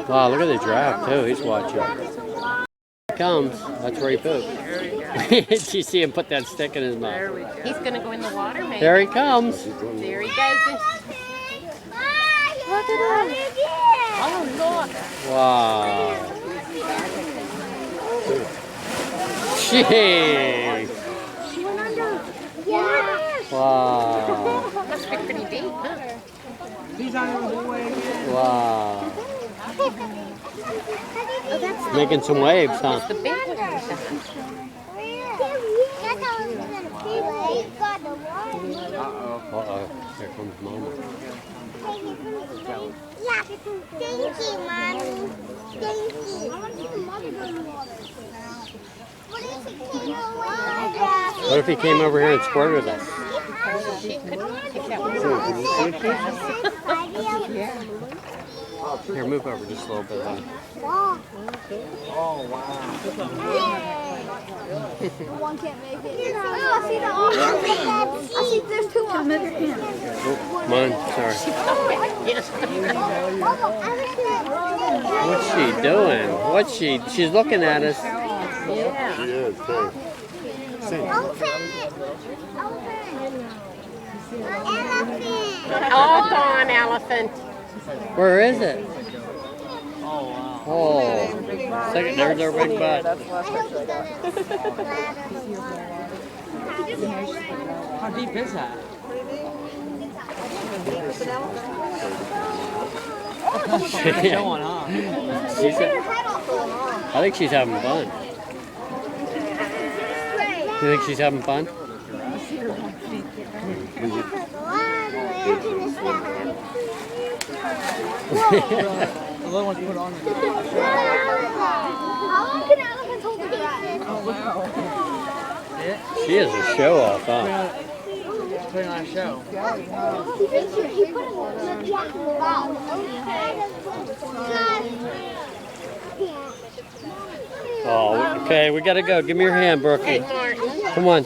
Wow, look at the giraffe too. He's watching. Here he comes. That's where he pooped. Did you see him put that stick in his mouth? He's gonna go in the water, maybe. There he comes. There he goes. Look at him. Oh, look. Wow. Gee. She went under. Yeah. Wow. Must be pretty deep, huh? He's on his way again. Wow. Oh, that's Making some waves, huh? the big one. Uh-oh. Here comes Mama. Thank you, Mommy. Thank you. What if he came over here and squirted us? She could take that one. Here, move over just a little bit. Huh? Oh, wow. One can't make it. Oh, I see the option. I see there's two options. Oh, come on, sorry. What's she doing? She's looking at us. Yeah. She is, too. All gone, elephant. Where is it? Oh, wow. Oh, second, there's our big butt. How deep is that? Showing, huh? I think she's having fun. You think she's having fun? The little one's put on there. How long can elephants hold the grass? Oh, wow. She is a show off, huh? Putting on a show. He put it in the mouth. Oh, okay, we gotta go. Give me your hand, Brookie. Hey, Martin. Come on.